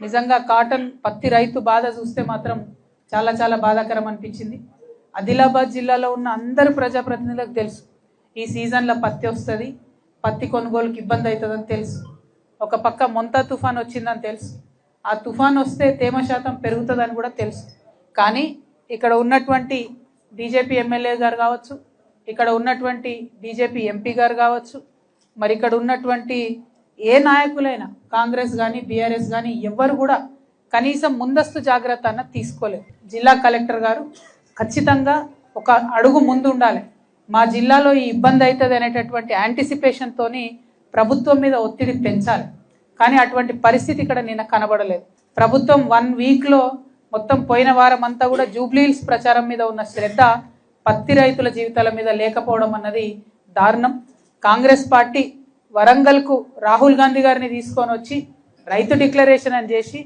నిజంగా కాటన్ పత్తి రైతు బాధ చూస్తే మాత్రం చాలా చాలా బాధాకరం అనిపించింది. ఆదిలాబాద్ జిల్లాలో ఉన్న అందరు ప్రజాప్రతినిధులకు తెలుసు ఈ సీజన్లో పత్తి వస్తుంది, పత్తి కొనుగోలుకి ఇబ్బంది అవుతుందని తెలుసు. ఒక పక్క మొంతా తుఫాన్ వచ్చిందని తెలుసు. ఆ తుఫాన్ వస్తే తేమ శాతం పెరుగుతుందని కూడా తెలుసు. కానీ ఇక్కడ ఉన్నటువంటి బీజేపీ ఎమ్మెల్యే గారు కావచ్చు, ఇక్కడ ఉన్నటువంటి బీజేపీ ఎంపీ గారు కావచ్చు, మరి ఇక్కడ ఉన్నటువంటి ఏ నాయకులైనా కాంగ్రెస్ కానీ బీఆర్ఎస్ కానీ ఎవ్వరు కూడా కనీసం ముందస్తు జాగ్రత్త అన్న తీసుకోలేదు. జిల్లా కలెక్టర్ గారు ఖచ్చితంగా ఒక అడుగు ముందు ఉండాలి. మా జిల్లాలో ఈ ఇబ్బంది అవుతుంది అనేటటువంటి యాంటిసిపేషన్తోని ప్రభుత్వం మీద ఒత్తిడి పెంచాలి. కానీ అటువంటి పరిస్థితి ఇక్కడ నిన్న కనబడలేదు. ప్రభుత్వం 1 వీక్లో మొత్తం పోయిన వారం అంతా కూడా జూబ్లీహిల్స్ ప్రచారం మీద ఉన్న శ్రద్ధ పత్తి రైతుల జీవితాల మీద లేకపోవడం అన్నది దారుణం. కాంగ్రెస్ పార్టీ వరంగల్కు రాహుల్ గాంధీ గారిని తీసుకొని వచ్చి రైతు డిక్లరేషన్ అని చేసి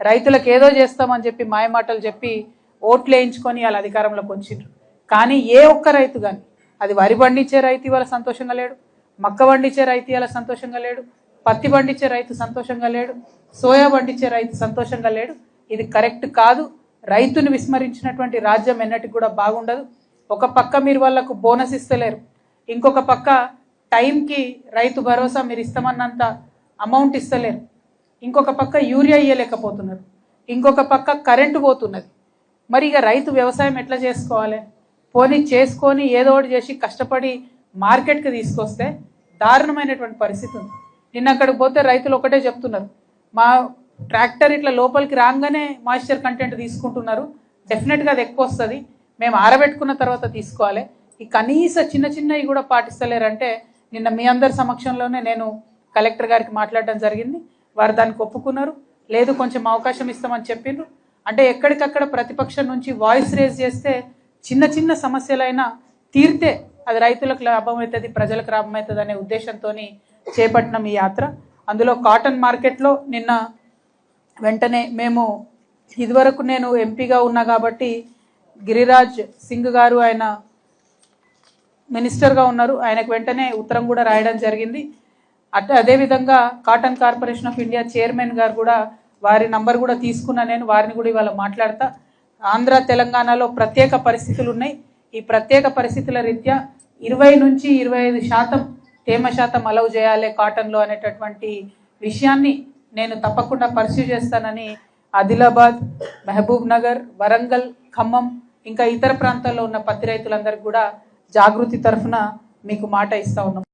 రైతులకు ఏదో చేస్తామని చెప్పి మాయమాటలు చెప్పి ఓట్లు వేయించుకొని వాళ్ళ అధికారంలోకి వచ్చిండ్రు. కానీ ఏ ఒక్క రైతు కానీ, అది వరి పండించే రైతు ఇవాళ సంతోషంగా లేడు, మక్క పండించే రైతు ఇవాళ సంతోషంగా లేడు, పత్తి పండించే రైతు సంతోషంగా లేడు, సోయా పండించే రైతు సంతోషంగా లేడు. ఇది కరెక్ట్ కాదు. రైతుని విస్మరించినటువంటి రాజ్యం ఎన్నటికి కూడా బాగుండదు. ఒక పక్క మీరు వాళ్ళకు బోనస్ ఇస్తలేరు, ఇంకొక పక్క టైంకి రైతు భరోసా మీరు ఇస్తామన్నంత అమౌంట్ ఇస్తలేరు, ఇంకొక పక్క యూరియా ఇయ్యలేకపోతున్నారు, ఇంకొక పక్క కరెంటు పోతున్నది. మరి ఇక రైతు వ్యవసాయం ఎట్లా చేసుకోవాలి? పోనీ చేసుకొని ఏదో ఒకటి చేసి కష్టపడి మార్కెట్కి తీసుకొస్తే దారుణమైనటువంటి పరిస్థితి ఉంది. నిన్న అక్కడికి పోతే రైతులు ఒకటే చెప్తున్నారు, మా ట్రాక్టర్ ఇట్లా లోపలికి రాగానే మాయిశ్చర్ కంటెంట్ తీసుకుంటున్నారు, డెఫినెట్గా అది ఎక్కువ వస్తుంది, మేము ఆరబెట్టుకున్న తర్వాత తీసుకోవాలి. ఈ కనీస చిన్న చిన్నవి కూడా పాటిస్తలేరంటే నిన్న మీ అందరి సమక్షంలోనే నేను కలెక్టర్ గారికి మాట్లాడడం జరిగింది. వారు దానికి ఒప్పుకున్నారు. లేదు కొంచెం అవకాశం ఇస్తామని చెప్పిండ్రు. అంటే ఎక్కడికక్కడ ప్రతిపక్షం నుంచి వాయిస్ రేజ్ చేస్తే చిన్న చిన్న సమస్యలైనా తీరితే అది రైతులకు లాభం అవుతుంది, ప్రజలకు లాభం అవుతుంది అనే ఉద్దేశంతో చేపట్టినాం ఈ యాత్ర. అందులో కాటన్ మార్కెట్లో నిన్న వెంటనే మేము ఇదివరకు నేను ఎంపీగా ఉన్నా కాబట్టి గిరిరాజ్ సింగ్ గారు ఆయన మినిస్టర్గా ఉన్నారు, ఆయనకు వెంటనే ఉత్తరం కూడా రాయడం జరిగింది. అదేవిధంగా cotton corporation of India chairman గారు కూడా వారి నంబర్ కూడా తీసుకున్నా, నేను వారిని కూడా ఇవాళ మాట్లాడతా. ఆంధ్ర తెలంగాణలో ప్రత్యేక పరిస్థితులు ఉన్నాయి. ఈ ప్రత్యేక పరిస్థితుల రీత్యా 20 నుంచి 25% తేమ శాతం అలౌ చేయాలి కాటన్లో అనేటటువంటి విషయాన్ని నేను తప్పకుండా పర్స్యూ చేస్తానని ఆదిలాబాద్, మహబూబ్ నగర్, వరంగల్, ఖమ్మం ఇంకా ఇతర ప్రాంతాల్లో ఉన్న పత్తి రైతులందరికీ కూడా జాగృతి తరఫున మీకు మాట ఇస్తా ఉన్నాం.